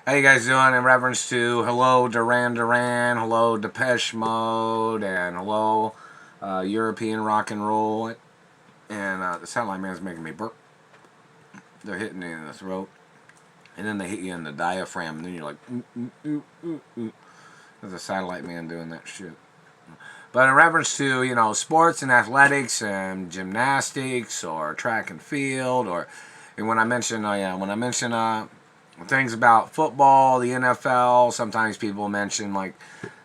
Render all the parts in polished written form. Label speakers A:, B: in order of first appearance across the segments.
A: How you guys doing? In reference to hello Duran Duran, hello Depeche Mode, and hello European rock and roll. And the satellite man's making me burp. They're hitting me in the throat, and then they hit you in the diaphragm, and then you're like, There's a satellite man doing that shit. But in reference to sports and athletics and gymnastics or track and field, or and when I mention things about football, the NFL, sometimes people mention or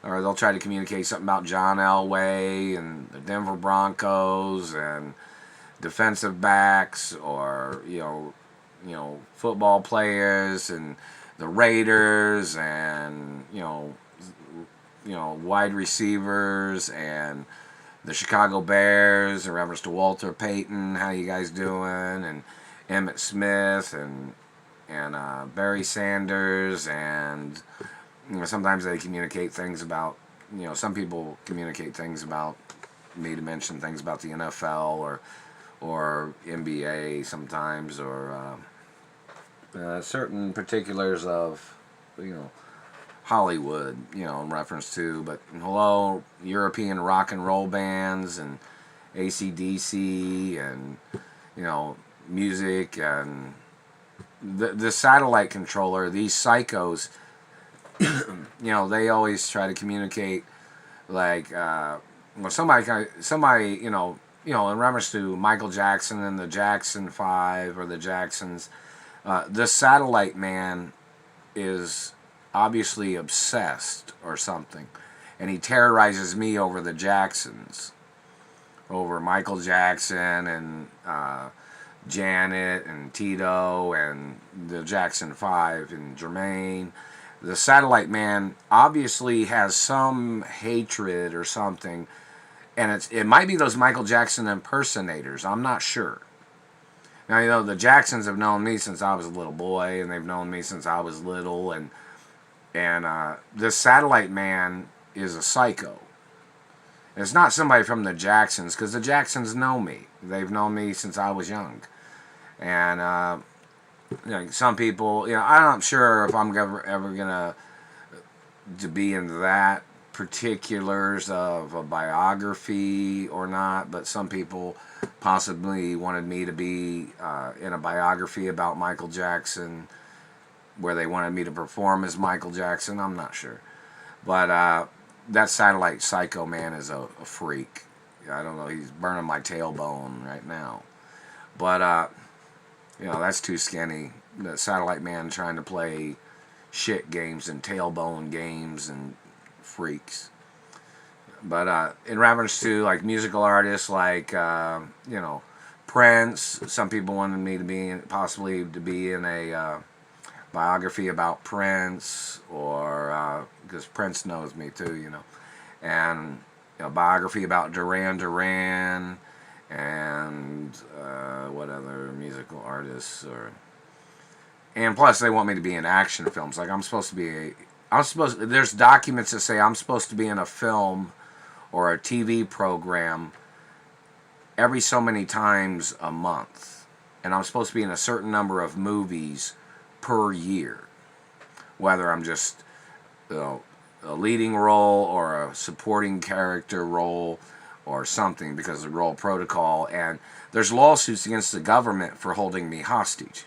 A: they'll try to communicate something about John Elway and the Denver Broncos and defensive backs, or football players and the Raiders, and wide receivers and the Chicago Bears in reference to Walter Payton. How you guys doing? And Emmitt Smith and Barry Sanders, and sometimes they communicate things about some people communicate things about me to mention things about the NFL or NBA sometimes, or certain particulars of Hollywood, in reference to. But hello, European rock and roll bands and AC/DC and music, and the satellite controller. These psychos, they always try to communicate somebody in reference to Michael Jackson and the Jackson 5 or the Jacksons. The satellite man is obviously obsessed or something, and he terrorizes me over the Jacksons, over Michael Jackson and Janet and Tito and the Jackson 5 and Jermaine. The satellite man obviously has some hatred or something, and it might be those Michael Jackson impersonators. I'm not sure. Now, the Jacksons have known me since I was a little boy, and they've known me since I was little, and this satellite man is a psycho. It's not somebody from the Jacksons, because the Jacksons know me. They've known me since I was young. And some people, I'm not sure if I'm ever gonna to be in that particulars of a biography or not. But some people possibly wanted me to be in a biography about Michael Jackson, where they wanted me to perform as Michael Jackson. I'm not sure, but that satellite psycho man is a freak. I don't know. He's burning my tailbone right now, but that's too skinny. The satellite man trying to play shit games and tailbone games and freaks. But in reference to musical artists Prince, some people wanted me to be possibly to be in a biography about Prince, or because Prince knows me too, and biography about Duran Duran, and what other musical artists, and plus they want me to be in action films. There's documents that say I'm supposed to be in a film or a TV program every so many times a month, and I'm supposed to be in a certain number of movies per year, whether I'm just a leading role or a supporting character role or something, because of the role protocol. And there's lawsuits against the government for holding me hostage,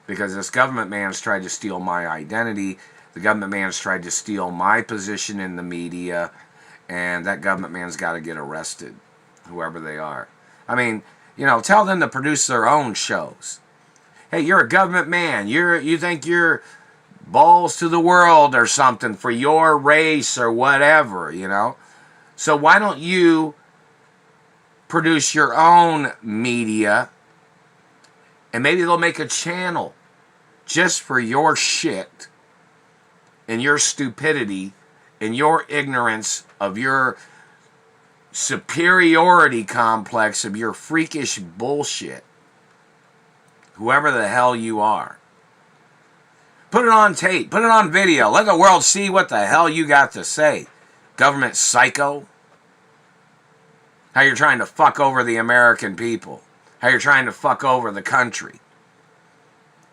A: because this government man's tried to steal my identity. The government man's tried to steal my position in the media, and that government man's got to get arrested, whoever they are. I mean, tell them to produce their own shows. Hey, you're a government man. You think you're balls to the world or something for your race or whatever, So why don't you produce your own media, and maybe they'll make a channel just for your shit and your stupidity and your ignorance of your superiority complex of your freakish bullshit, whoever the hell you are. Put it on tape. Put it on video. Let the world see what the hell you got to say. Government psycho. How you're trying to fuck over the American people. How you're trying to fuck over the country.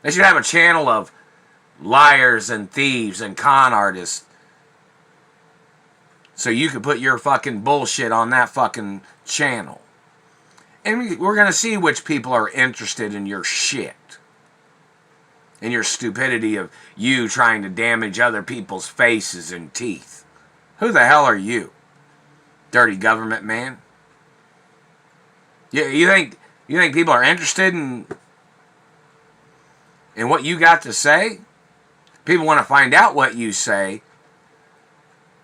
A: They should have a channel of liars and thieves and con artists, so you can put your fucking bullshit on that fucking channel. And we're going to see which people are interested in your shit. And your stupidity of you trying to damage other people's faces and teeth. Who the hell are you? Dirty government man? You think people are interested in what you got to say? People want to find out what you say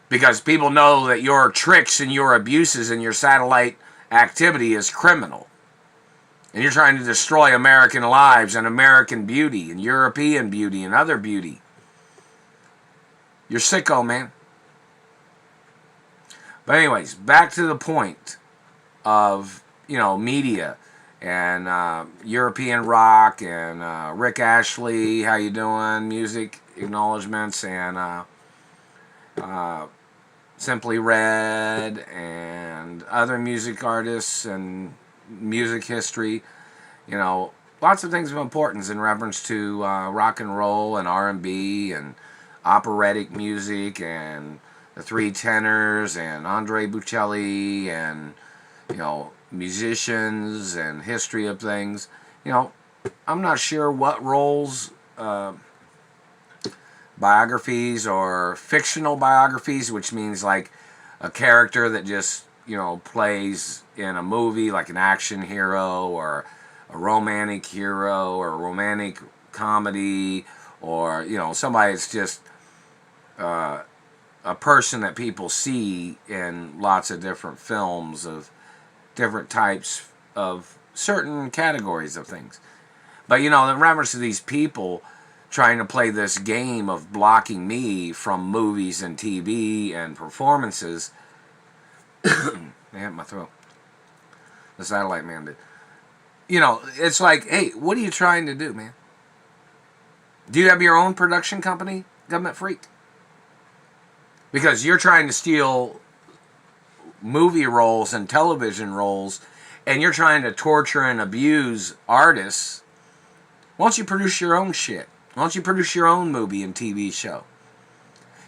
A: because people know that your tricks and your abuses and your satellite activity is criminal. And you're trying to destroy American lives and American beauty and European beauty and other beauty. You're sicko, man. But anyways, back to the point of, media and European rock and Rick Ashley, how you doing? Music acknowledgments and Simply Red and other music artists and music history, lots of things of importance in reference to rock and roll and R&B and operatic music and the Three Tenors and Andre Bocelli and musicians and history of things. I'm not sure what roles biographies or fictional biographies, which means like a character that just plays in a movie, like an action hero or a romantic hero or a romantic comedy, or somebody that's just a person that people see in lots of different films of different types of certain categories of things. But in reference to these people trying to play this game of blocking me from movies and TV and performances, they hit my throat. The satellite man did. It's like, hey, what are you trying to do, man? Do you have your own production company, government freak? Because you're trying to steal movie roles and television roles, and you're trying to torture and abuse artists. Why don't you produce your own shit? Why don't you produce your own movie and TV show?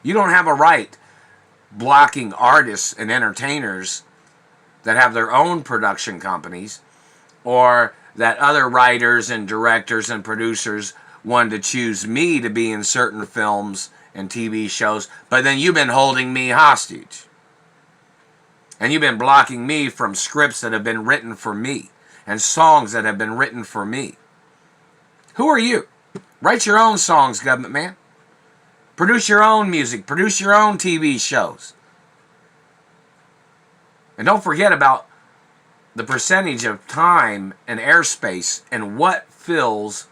A: You don't have a right blocking artists and entertainers that have their own production companies, or that other writers and directors and producers wanted to choose me to be in certain films and TV shows, but then you've been holding me hostage. And you've been blocking me from scripts that have been written for me and songs that have been written for me. Who are you? Write your own songs, government man. Produce your own music. Produce your own TV shows. And don't forget about the percentage of time and airspace and what fills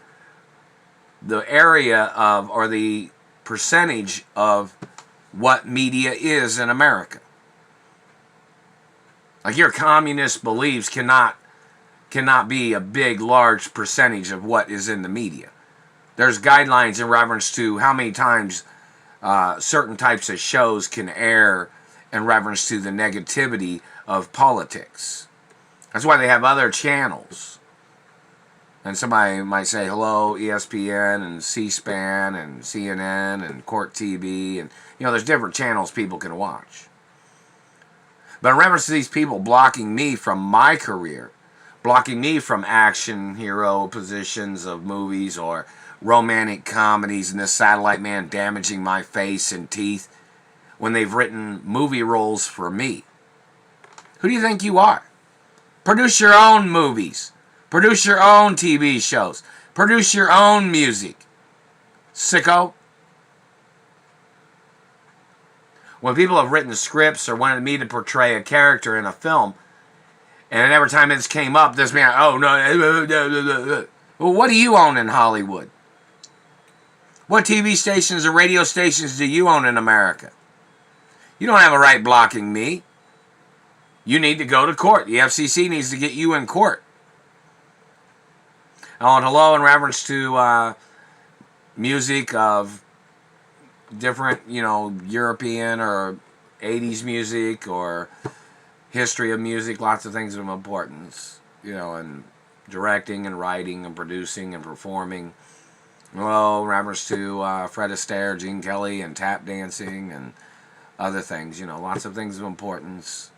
A: the area of, or the percentage of what media is in America. Like your communist beliefs cannot be a big, large percentage of what is in the media. There's guidelines in reference to how many times certain types of shows can air in reference to the negativity of politics. That's why they have other channels. And somebody might say, hello, ESPN and C-SPAN and CNN and Court TV. And, there's different channels people can watch. But in reference to these people blocking me from my career, blocking me from action hero positions of movies or romantic comedies, and this satellite man damaging my face and teeth when they've written movie roles for me. Who do you think you are? Produce your own movies. Produce your own TV shows. Produce your own music. Sicko. When people have written scripts or wanted me to portray a character in a film, and every time this came up, this man, oh no, well, what do you own in Hollywood? What TV stations or radio stations do you own in America? You don't have a right blocking me. You need to go to court. The FCC needs to get you in court. Oh, and hello in reference to music of different, European or 80s music or history of music, lots of things of importance, and directing and writing and producing and performing, Well, in reference to Fred Astaire, Gene Kelly, and tap dancing and other things. You know, lots of things of importance.